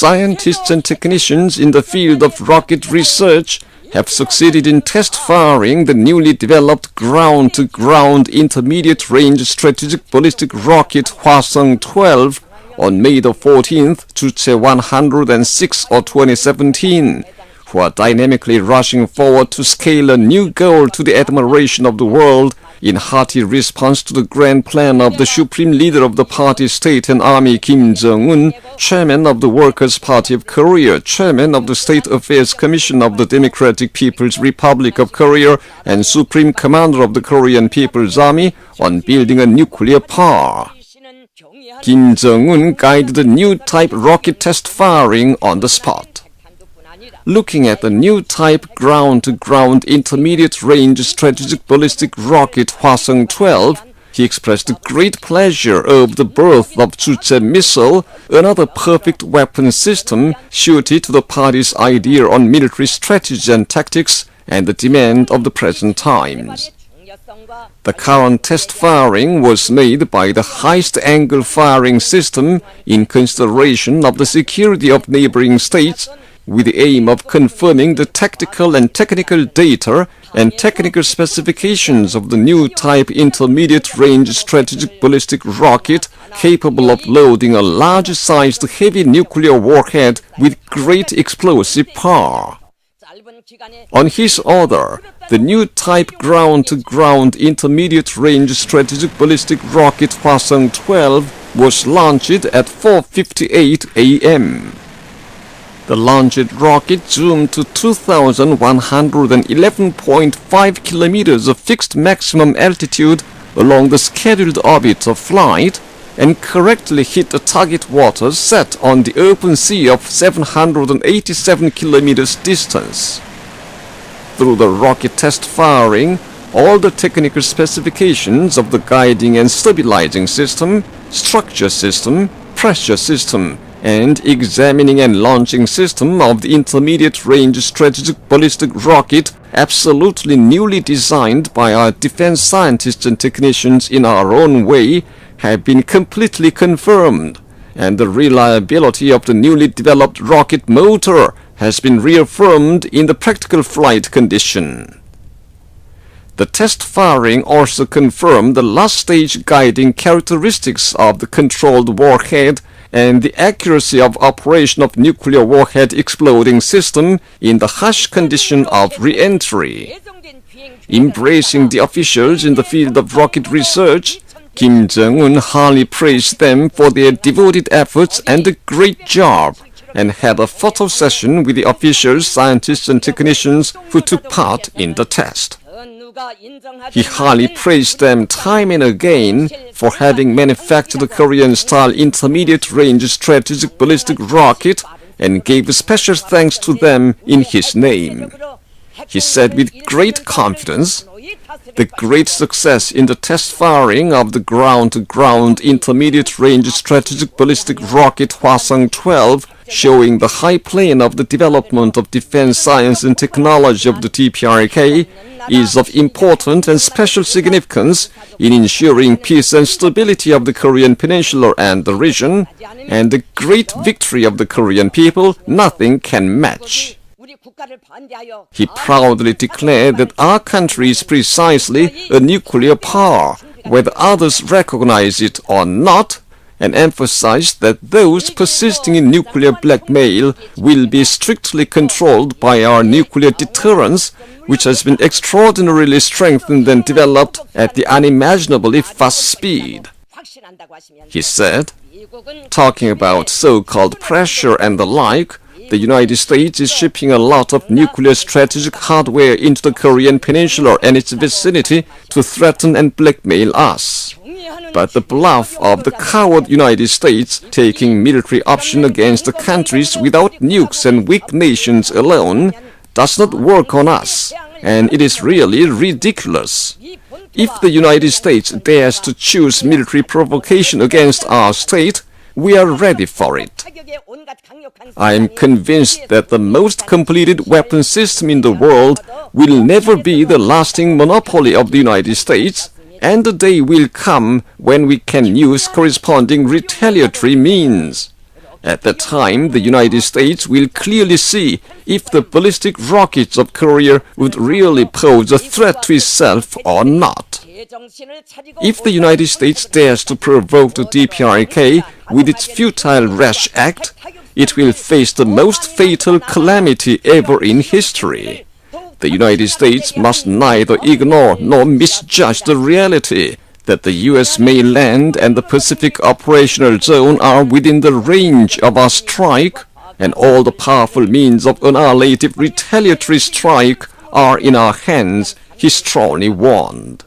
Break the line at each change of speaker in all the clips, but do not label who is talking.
Scientists and technicians in the field of rocket research have succeeded in test-firing the newly developed ground-to-ground intermediate-range strategic ballistic rocket Hwasong-12 on May the 14th, Juche 106 or 2017, who are dynamically rushing forward to scale a new goal to the admiration of the world in hearty response to the grand plan of the Supreme Leader of the Party State and Army Kim Jong-un, Chairman of the Workers' Party of Korea, Chairman of the State Affairs Commission of the Democratic People's Republic of Korea, and Supreme Commander of the Korean People's Army on building a nuclear power. Kim Jong-un guided the new type rocket test firing on the spot. Looking at the new type ground-to-ground intermediate-range strategic ballistic rocket Hwasong-12, he expressed great pleasure over the birth of Juche missile, another perfect weapon system suited to the party's idea on military strategy and tactics and the demand of the present times. The current test firing was made by the highest angle firing system in consideration of the security of neighboring states, with the aim of confirming the tactical and technical data and technical specifications of the new type intermediate-range strategic ballistic rocket capable of loading a large-sized heavy nuclear warhead with great explosive power. On his order, the new type ground-to-ground intermediate-range strategic ballistic rocket Hwasong-12 was launched at 4:58 a.m. The launched rocket zoomed to 2,111.5 kilometers of fixed maximum altitude along the scheduled orbit of flight and correctly hit the target waters set on the open sea of 787 kilometers distance. Through the rocket test firing, all the technical specifications of the guiding and stabilizing system, structure system, pressure system, and examining and launching system of the intermediate-range strategic ballistic rocket absolutely newly designed by our defense scientists and technicians in our own way have been completely confirmed, and the reliability of the newly developed rocket motor has been reaffirmed in the practical flight condition. The test firing also confirmed the last-stage guiding characteristics of the controlled warhead and the accuracy of operation of nuclear warhead exploding system in the harsh condition of re-entry. Embracing the officials in the field of rocket research, Kim Jong-un highly praised them for their devoted efforts and a great job, and had a photo session with the officials, scientists and technicians who took part in the test. He highly praised them time and again for having manufactured a Korean-style intermediate-range strategic ballistic rocket and gave special thanks to them in his name. He said with great confidence, the great success in the test firing of the ground-to-ground intermediate-range strategic ballistic rocket Hwasong-12, showing the high plane of the development of defense science and technology of the DPRK, is of important and special significance in ensuring peace and stability of the Korean Peninsula and the region, and the great victory of the Korean people nothing can match. He proudly declared that our country is precisely a nuclear power, whether others recognize it or not, and emphasized that those persisting in nuclear blackmail will be strictly controlled by our nuclear deterrence, which has been extraordinarily strengthened and developed at the unimaginably fast speed. He said, talking about so-called pressure and the like, the United States is shipping a lot of nuclear strategic hardware into the Korean Peninsula and its vicinity to threaten and blackmail us. But the bluff of the coward United States taking military option against the countries without nukes and weak nations alone does not work on us, and it is really ridiculous. If the United States dares to choose military provocation against our state, we are ready for it. I am convinced that the most completed weapon system in the world will never be the lasting monopoly of the United States, and the day will come when we can use corresponding retaliatory means. At that time, the United States will clearly see if the ballistic rockets of Korea would really pose a threat to itself or not. If the United States dares to provoke the DPRK with its futile rash act, it will face the most fatal calamity ever in history. The United States must neither ignore nor misjudge the reality that the U.S. mainland and the Pacific Operational Zone are within the range of our strike, and all the powerful means of annihilative retaliatory strike are in our hands, he strongly warned.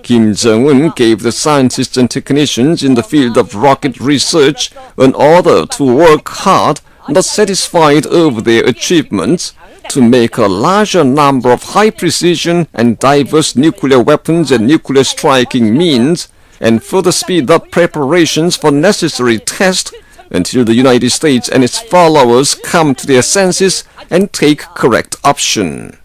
Kim Jong-un gave the scientists and technicians in the field of rocket research an order to work hard, not satisfied over their achievements, to make a larger number of high-precision and diverse nuclear weapons and nuclear striking means, and further speed up preparations for necessary tests until the United States and its followers come to their senses and take correct action.